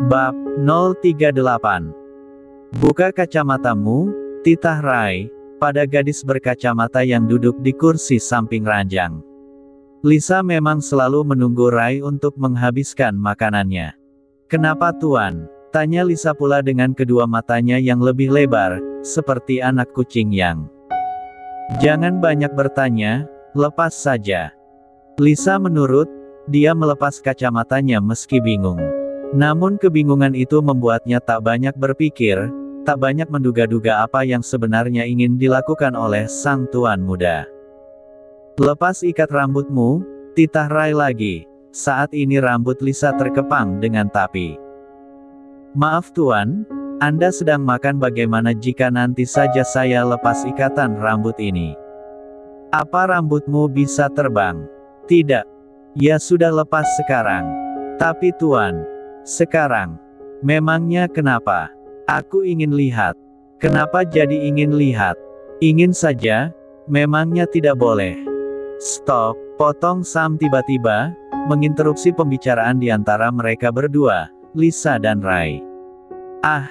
Bab 038. Buka kacamatamu, titah Rai, pada gadis berkacamata yang duduk di kursi samping ranjang. Lisa memang selalu menunggu Rai untuk menghabiskan makanannya. "Kenapa Tuan?" tanya Lisa pula dengan kedua matanya yang lebih lebar, seperti anak kucing yang. "Jangan banyak bertanya, lepas saja." Lisa menurut, dia melepas kacamatanya meski bingung. Namun kebingungan itu membuatnya tak banyak berpikir, tak banyak menduga-duga apa yang sebenarnya ingin dilakukan oleh sang tuan muda. "Lepas ikat rambutmu, titah Rai lagi." Saat ini rambut Lisa terkepang dengan tapi. "Maaf Tuan, Anda sedang makan, bagaimana jika nanti saja saya lepas ikatan rambut ini? Apa rambutmu bisa terbang?" "Tidak. Ya sudah, lepas sekarang." "Tapi Tuan, sekarang." "Memangnya kenapa?" "Aku ingin lihat." "Kenapa jadi ingin lihat?" "Ingin saja, memangnya tidak boleh?" "Stop," potong Sam tiba-tiba, menginterupsi pembicaraan di antara mereka berdua, Lisa dan Rai. "Ah,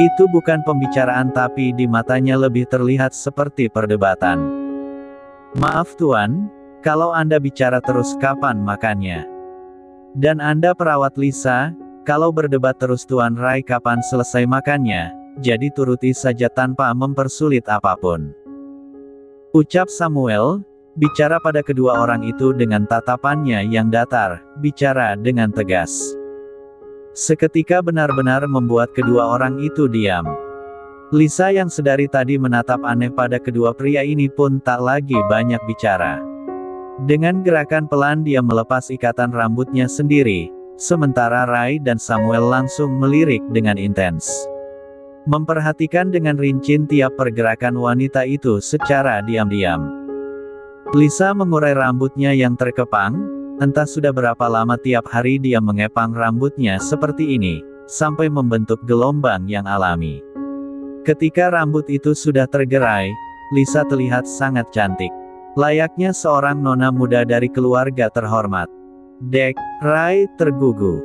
itu bukan pembicaraan, tapi di matanya lebih terlihat seperti perdebatan." "Maaf Tuan, kalau Anda bicara terus kapan makannya? Dan Anda perawat Lisa, kalau berdebat terus Tuan Rai kapan selesai makannya, jadi turuti saja tanpa mempersulit apapun," ucap Samuel, bicara pada kedua orang itu dengan tatapannya yang datar, bicara dengan tegas. Seketika benar-benar membuat kedua orang itu diam. Lisa yang sedari tadi menatap aneh pada kedua pria ini pun tak lagi banyak bicara. Dengan gerakan pelan dia melepas ikatan rambutnya sendiri, sementara Rai dan Samuel langsung melirik dengan intens. Memperhatikan dengan rinci tiap pergerakan wanita itu secara diam-diam. Lisa mengurai rambutnya yang terkepang, entah sudah berapa lama tiap hari dia mengepang rambutnya seperti ini, sampai membentuk gelombang yang alami. Ketika rambut itu sudah tergerai, Lisa terlihat sangat cantik. Layaknya seorang nona muda dari keluarga terhormat. "Dek," Rai tergugu.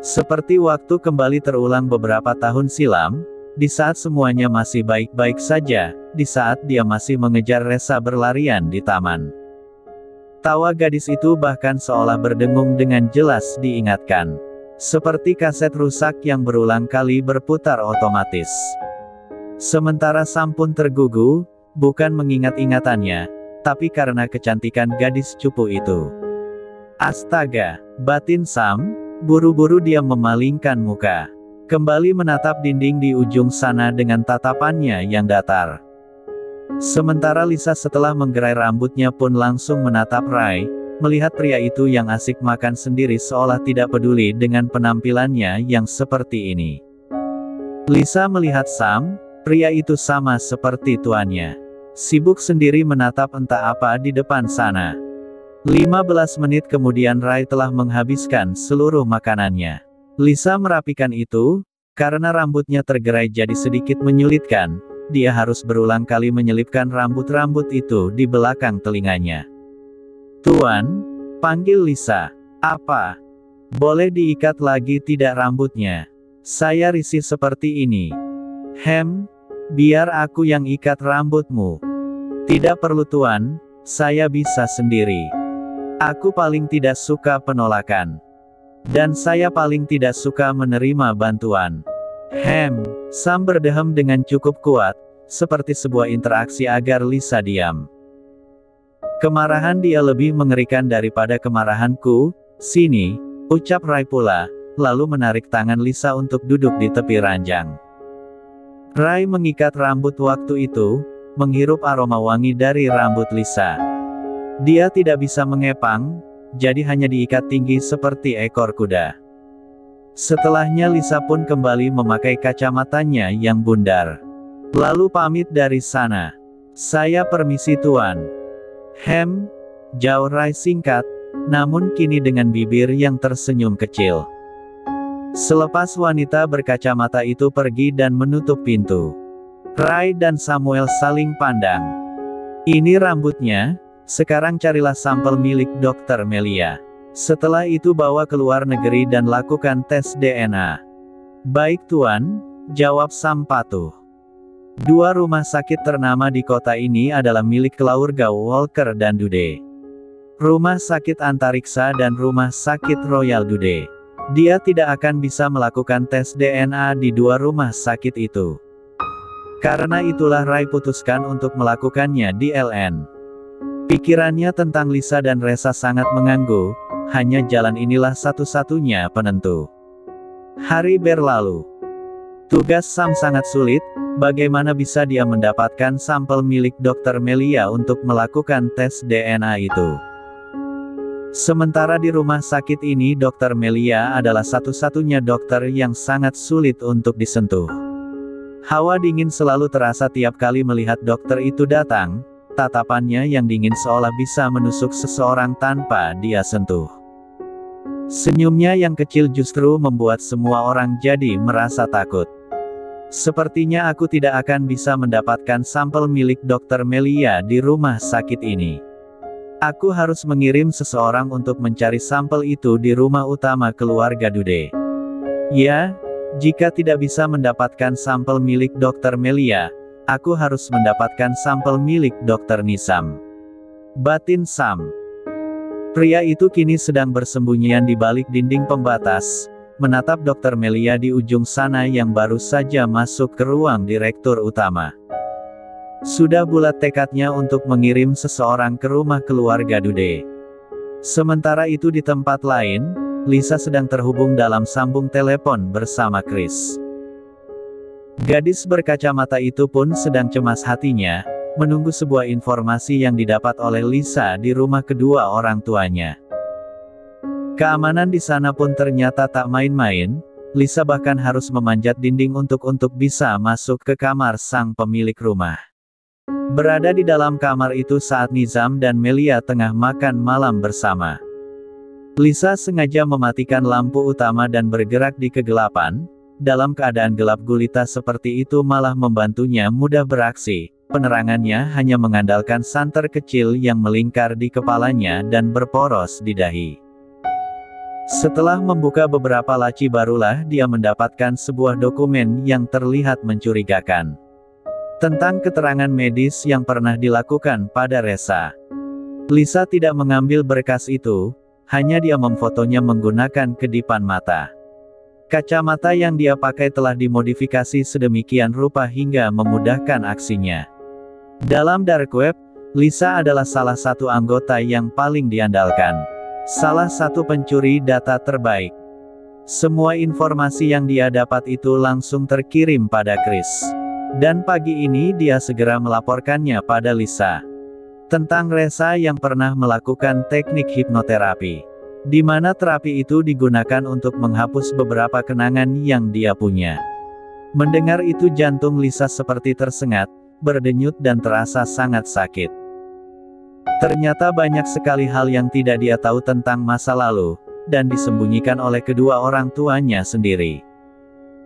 Seperti waktu kembali terulang beberapa tahun silam, di saat semuanya masih baik-baik saja, di saat dia masih mengejar Resa berlarian di taman. Tawa gadis itu bahkan seolah berdengung dengan jelas diingatkan. Seperti kaset rusak yang berulang kali berputar otomatis. Sementara Sam pun tergugu, bukan mengingat ingatannya, tapi karena kecantikan gadis cupu itu. "Astaga," batin Sam, buru-buru dia memalingkan muka. Kembali menatap dinding di ujung sana dengan tatapannya yang datar. Sementara Lisa setelah menggerai rambutnya pun langsung menatap Rai, melihat pria itu yang asik makan sendiri seolah tidak peduli dengan penampilannya yang seperti ini. Lisa melihat Sam, pria itu sama seperti tuannya. Sibuk sendiri menatap entah apa di depan sana. 15 menit kemudian Rai telah menghabiskan seluruh makanannya. Lisa merapikan itu, karena rambutnya tergerai jadi sedikit menyulitkan, dia harus berulang kali menyelipkan rambut-rambut itu di belakang telinganya. "Tuan," panggil Lisa. "Apa? Boleh diikat lagi tidak rambutnya? Saya risih seperti ini." Biar aku yang ikat rambutmu." "Tidak perlu Tuan, saya bisa sendiri. Aku paling tidak suka penolakan. Dan saya paling tidak suka menerima bantuan." Sam berdehem dengan cukup kuat, seperti sebuah interaksi agar Lisa diam. "Kemarahan dia lebih mengerikan daripada kemarahanku, sini," ucap Rai pula, lalu menarik tangan Lisa untuk duduk di tepi ranjang. Rai mengikat rambut waktu itu, menghirup aroma wangi dari rambut Lisa. Dia tidak bisa mengepang, jadi hanya diikat tinggi seperti ekor kuda. Setelahnya Lisa pun kembali memakai kacamatanya yang bundar. Lalu pamit dari sana. "Saya permisi Tuan." Jauh Rai singkat, namun kini dengan bibir yang tersenyum kecil. Selepas wanita berkacamata itu pergi dan menutup pintu, Rai dan Samuel saling pandang. "Ini rambutnya, sekarang carilah sampel milik Dr. Melia." Setelah itu bawa ke luar negeri dan lakukan tes DNA. Baik Tuan, jawab Sam patuh. Dua rumah sakit ternama di kota ini adalah milik keluarga Walker dan Dude. Rumah sakit Antariksa dan rumah sakit Royal Dude. Dia tidak akan bisa melakukan tes DNA di dua rumah sakit itu. Karena itulah Ray putuskan untuk melakukannya di LN. Pikirannya tentang Lisa dan Reza sangat mengganggu, hanya jalan inilah satu-satunya penentu. Hari berlalu. Tugas Sam sangat sulit, bagaimana bisa dia mendapatkan sampel milik Dr. Melia untuk melakukan tes DNA itu. Sementara di rumah sakit ini Dr. Melia adalah satu-satunya dokter yang sangat sulit untuk disentuh. Hawa dingin selalu terasa tiap kali melihat dokter itu datang, tatapannya yang dingin seolah bisa menusuk seseorang tanpa dia sentuh. Senyumnya yang kecil justru membuat semua orang jadi merasa takut. Sepertinya aku tidak akan bisa mendapatkan sampel milik Dr. Melia di rumah sakit ini. Aku harus mengirim seseorang untuk mencari sampel itu di rumah utama keluarga Dude. Ya, jika tidak bisa mendapatkan sampel milik Dr. Melia, aku harus mendapatkan sampel milik Dr. Nizam. Batin Sam. Pria itu kini sedang bersembunyian di balik dinding pembatas, menatap Dr. Melia di ujung sana yang baru saja masuk ke ruang direktur utama. Sudah bulat tekadnya untuk mengirim seseorang ke rumah keluarga Dude. Sementara itu di tempat lain, Lisa sedang terhubung dalam sambung telepon bersama Chris. Gadis berkacamata itu pun sedang cemas hatinya, menunggu sebuah informasi yang didapat oleh Lisa di rumah kedua orang tuanya. Keamanan di sana pun ternyata tak main-main, Lisa bahkan harus memanjat dinding untuk bisa masuk ke kamar sang pemilik rumah. Berada di dalam kamar itu saat Nizam dan Melia tengah makan malam bersama. Lisa sengaja mematikan lampu utama dan bergerak di kegelapan. Dalam keadaan gelap gulita seperti itu malah membantunya mudah beraksi. Penerangannya hanya mengandalkan santer kecil yang melingkar di kepalanya dan berporos di dahi. Setelah membuka beberapa laci barulah dia mendapatkan sebuah dokumen yang terlihat mencurigakan. Tentang keterangan medis yang pernah dilakukan pada Reza. Lisa tidak mengambil berkas itu, hanya dia memfotonya menggunakan kedipan mata. Kacamata yang dia pakai telah dimodifikasi sedemikian rupa hingga memudahkan aksinya. Dalam dark web, Lisa adalah salah satu anggota yang paling diandalkan. Salah satu pencuri data terbaik. Semua informasi yang dia dapat itu langsung terkirim pada Chris. Dan pagi ini dia segera melaporkannya pada Lisa. Tentang Reza yang pernah melakukan teknik hipnoterapi. Di mana terapi itu digunakan untuk menghapus beberapa kenangan yang dia punya. Mendengar itu jantung Lisa seperti tersengat, berdenyut dan terasa sangat sakit. Ternyata banyak sekali hal yang tidak dia tahu tentang masa lalu, dan disembunyikan oleh kedua orang tuanya sendiri.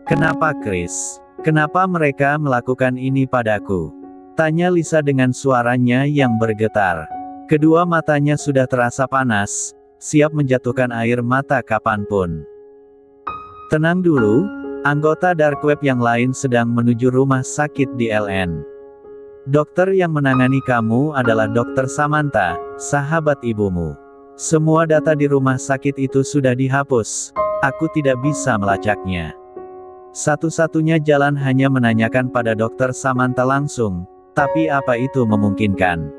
Kenapa Chris? Kenapa mereka melakukan ini padaku? Tanya Lisa dengan suaranya yang bergetar. Kedua matanya sudah terasa panas, siap menjatuhkan air mata kapanpun. Tenang dulu, anggota dark web yang lain sedang menuju rumah sakit di LN. Dokter yang menangani kamu adalah Dr. Samantha, sahabat ibumu. Semua data di rumah sakit itu sudah dihapus. Aku tidak bisa melacaknya. Satu-satunya jalan hanya menanyakan pada Dr. Samantha langsung, tapi apa itu memungkinkan?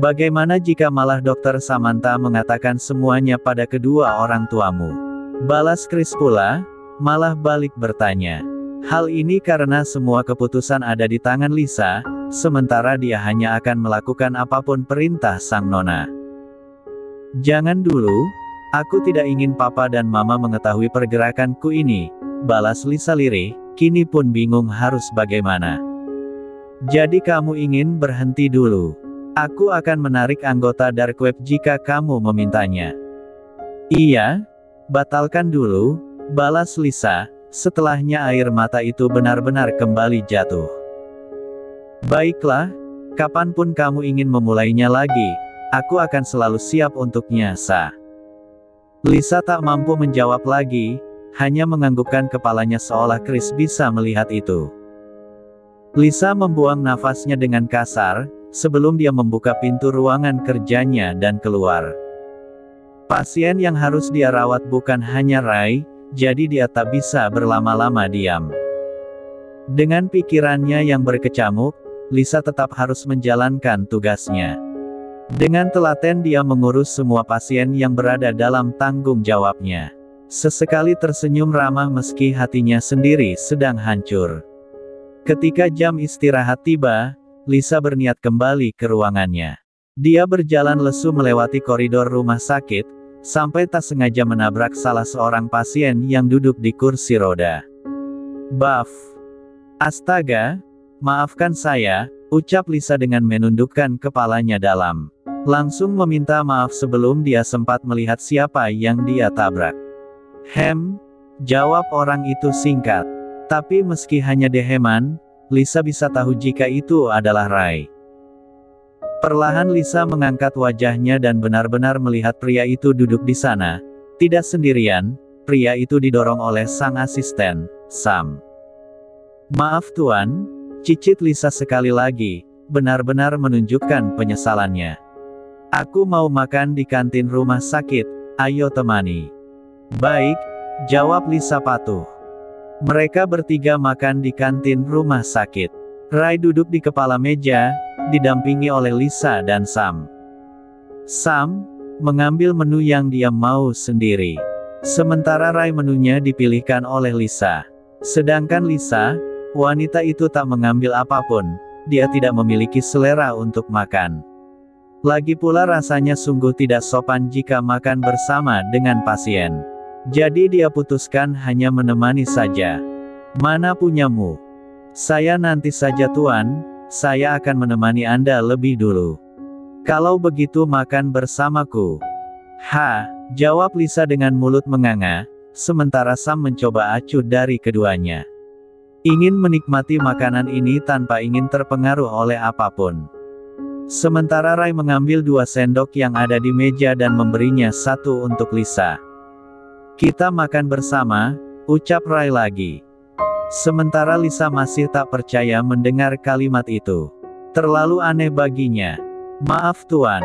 Bagaimana jika malah Dr. Samantha mengatakan semuanya pada kedua orang tuamu? Balas Chris pula, malah balik bertanya. Hal ini karena semua keputusan ada di tangan Lisa, sementara dia hanya akan melakukan apapun perintah sang nona. Jangan dulu, aku tidak ingin papa dan mama mengetahui pergerakanku ini, balas Lisa lirih, kini pun bingung harus bagaimana. Jadi kamu ingin berhenti dulu. Aku akan menarik anggota dark web jika kamu memintanya. Iya, batalkan dulu, balas Lisa. Setelahnya air mata itu benar-benar kembali jatuh. Baiklah, kapanpun kamu ingin memulainya lagi, aku akan selalu siap untuknya, Sa. Lisa tak mampu menjawab lagi, hanya menganggukkan kepalanya seolah Chris bisa melihat itu. Lisa membuang nafasnya dengan kasar, sebelum dia membuka pintu ruangan kerjanya dan keluar. Pasien yang harus dia rawat bukan hanya Ray, jadi dia tak bisa berlama-lama diam. Dengan pikirannya yang berkecamuk, Lisa tetap harus menjalankan tugasnya. Dengan telaten dia mengurus semua pasien yang berada dalam tanggung jawabnya. Sesekali tersenyum ramah meski hatinya sendiri sedang hancur. Ketika jam istirahat tiba, Lisa berniat kembali ke ruangannya. Dia berjalan lesu melewati koridor rumah sakit, sampai tak sengaja menabrak salah seorang pasien yang duduk di kursi roda. "Buff. Astaga, maafkan saya," ucap Lisa dengan menundukkan kepalanya dalam. Langsung meminta maaf sebelum dia sempat melihat siapa yang dia tabrak. Jawab orang itu singkat. Tapi meski hanya deheman, Lisa bisa tahu jika itu adalah Ray. Perlahan Lisa mengangkat wajahnya dan benar-benar melihat pria itu duduk di sana. Tidak sendirian, pria itu didorong oleh sang asisten, Sam. "Maaf Tuan," cicit Lisa sekali lagi, benar-benar menunjukkan penyesalannya. "Aku mau makan di kantin rumah sakit, ayo temani." "Baik," jawab Lisa patuh. Mereka bertiga makan di kantin rumah sakit. Ray duduk di kepala meja, didampingi oleh Lisa dan Sam. Sam mengambil menu yang dia mau sendiri. Sementara Ray menunya dipilihkan oleh Lisa. Sedangkan Lisa, wanita itu tak mengambil apapun, dia tidak memiliki selera untuk makan. Lagi pula rasanya sungguh tidak sopan jika makan bersama dengan pasien. Jadi dia putuskan hanya menemani saja. "Mana punyamu?" "Saya nanti saja Tuan, saya akan menemani Anda lebih dulu." "Kalau begitu makan bersamaku." Jawab Lisa dengan mulut menganga, sementara Sam mencoba acuh dari keduanya. Ingin menikmati makanan ini tanpa ingin terpengaruh oleh apapun. Sementara Ray mengambil 2 sendok yang ada di meja dan memberinya 1 untuk Lisa. "Kita makan bersama," ucap Ray lagi. Sementara Lisa masih tak percaya mendengar kalimat itu. Terlalu aneh baginya. "Maaf Tuan.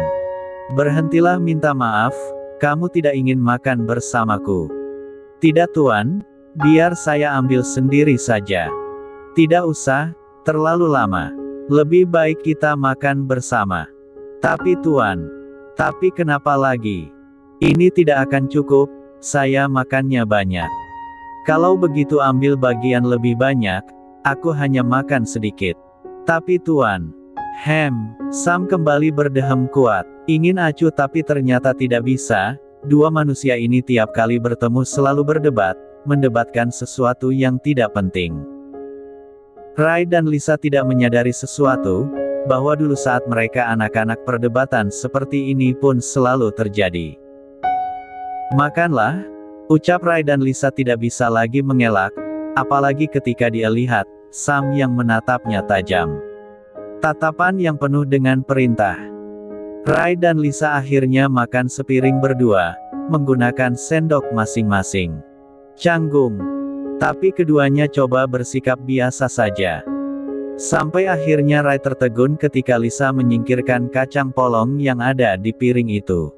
Berhentilah minta maaf, kamu tidak ingin makan bersamaku." "Tidak Tuan, biar saya ambil sendiri saja." "Tidak usah, terlalu lama. Lebih baik kita makan bersama." "Tapi Tuan." "Tapi kenapa lagi? Ini tidak akan cukup, saya makannya banyak." "Kalau begitu ambil bagian lebih banyak, aku hanya makan sedikit." "Tapi Tuan." Sam kembali berdehem kuat. Ingin acuh tapi ternyata tidak bisa. Dua manusia ini tiap kali bertemu selalu berdebat, mendebatkan sesuatu yang tidak penting. Ray dan Lisa tidak menyadari sesuatu, bahwa dulu saat mereka anak-anak perdebatan seperti ini pun selalu terjadi. "Makanlah," ucap Ray dan Lisa tidak bisa lagi mengelak, apalagi ketika dia lihat Sam yang menatapnya tajam. Tatapan yang penuh dengan perintah. Ray dan Lisa akhirnya makan sepiring berdua, menggunakan sendok masing-masing. Canggung. Tapi keduanya coba bersikap biasa saja. Sampai akhirnya Ray tertegun ketika Lisa menyingkirkan kacang polong yang ada di piring itu.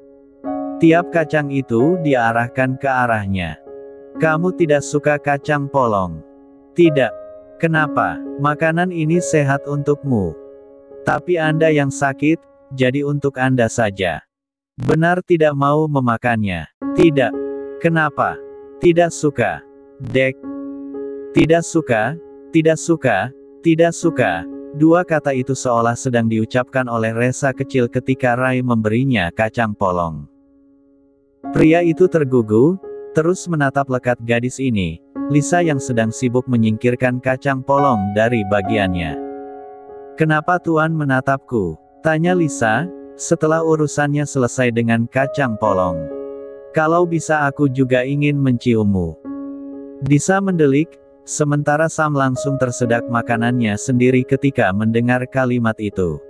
Tiap kacang itu diarahkan ke arahnya. "Kamu tidak suka kacang polong?" "Tidak." "Kenapa? Makanan ini sehat untukmu." "Tapi Anda yang sakit, jadi untuk Anda saja." "Benar tidak mau memakannya?" "Tidak." "Kenapa?" "Tidak suka." "Dek." "Tidak suka, tidak suka, tidak suka." Dua kata itu seolah sedang diucapkan oleh Resa kecil ketika Ray memberinya kacang polong. Pria itu tergugu, terus menatap lekat gadis ini, Lisa yang sedang sibuk menyingkirkan kacang polong dari bagiannya. "Kenapa Tuan menatapku?" tanya Lisa, setelah urusannya selesai dengan kacang polong. "Kalau bisa aku juga ingin menciummu." Lisa mendelik, sementara Sam langsung tersedak makanannya sendiri ketika mendengar kalimat itu.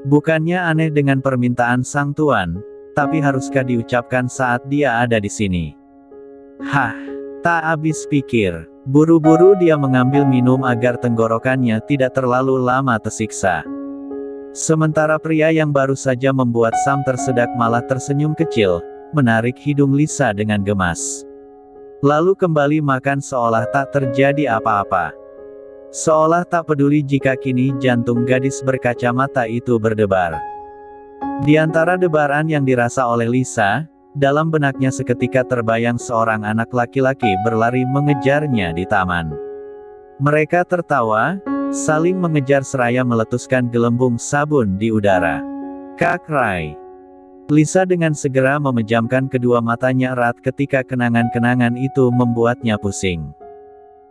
Bukannya aneh dengan permintaan sang tuan, tapi haruskah diucapkan saat dia ada di sini? Hah, tak habis pikir. Buru-buru dia mengambil minum agar tenggorokannya tidak terlalu lama tersiksa. Sementara pria yang baru saja membuat Sam tersedak malah tersenyum kecil, menarik hidung Lisa dengan gemas. Lalu kembali makan seolah tak terjadi apa-apa. Seolah tak peduli jika kini jantung gadis berkacamata itu berdebar. Di antara debaran yang dirasa oleh Lisa, dalam benaknya seketika terbayang seorang anak laki-laki berlari mengejarnya di taman. Mereka tertawa, saling mengejar seraya meletuskan gelembung sabun di udara. Kak Rai. Lisa dengan segera memejamkan kedua matanya erat ketika kenangan-kenangan itu membuatnya pusing.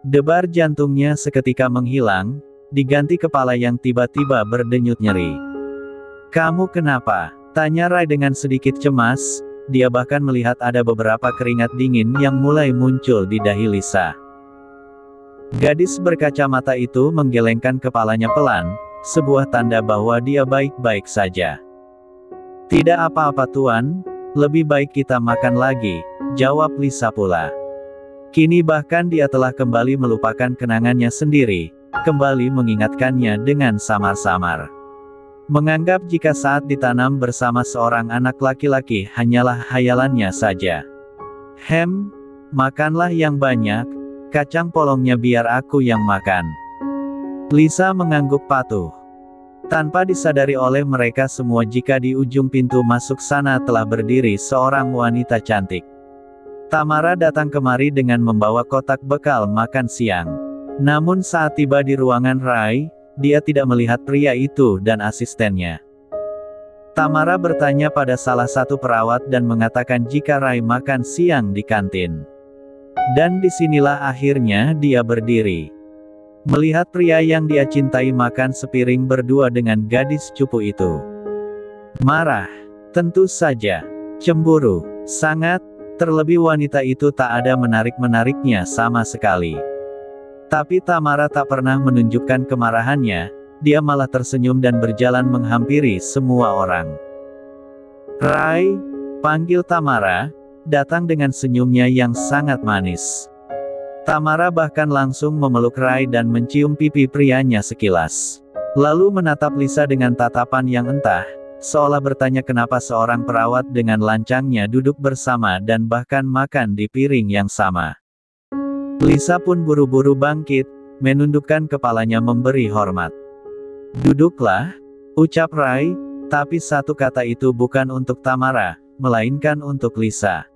Debar jantungnya seketika menghilang, diganti kepala yang tiba-tiba berdenyut nyeri. Kamu kenapa? Tanya Rai dengan sedikit cemas. Dia bahkan melihat ada beberapa keringat dingin yang mulai muncul di dahi Lisa. Gadis berkacamata itu menggelengkan kepalanya pelan, sebuah tanda bahwa dia baik-baik saja. Tidak apa-apa tuan, lebih baik kita makan lagi, jawab Lisa pula. Kini bahkan dia telah kembali melupakan kenangannya sendiri, kembali mengingatkannya dengan samar-samar. Menganggap jika saat ditanam bersama seorang anak laki-laki hanyalah hayalannya saja. Makanlah yang banyak, kacang polongnya biar aku yang makan. Lisa mengangguk patuh. Tanpa disadari oleh mereka semua jika di ujung pintu masuk sana telah berdiri seorang wanita cantik. Tamara datang kemari dengan membawa kotak bekal makan siang. Namun saat tiba di ruangan Rai, dia tidak melihat pria itu dan asistennya. Tamara bertanya pada salah satu perawat dan mengatakan jika Rai makan siang di kantin. Dan disinilah akhirnya dia berdiri. Melihat pria yang dia cintai makan sepiring berdua dengan gadis cupu itu. Marah. Tentu saja. Cemburu. Sangat. Terlebih wanita itu tak ada menarik-menariknya sama sekali. Tapi Tamara tak pernah menunjukkan kemarahannya, dia malah tersenyum dan berjalan menghampiri semua orang. Rai, panggil Tamara, datang dengan senyumnya yang sangat manis. Tamara bahkan langsung memeluk Rai dan mencium pipi prianya sekilas. Lalu menatap Lisa dengan tatapan yang entah, seolah bertanya kenapa seorang perawat dengan lancangnya duduk bersama dan bahkan makan di piring yang sama. Lisa pun buru-buru bangkit, menundukkan kepalanya memberi hormat. Duduklah, ucap Rai, tapi satu kata itu bukan untuk Tamara, melainkan untuk Lisa.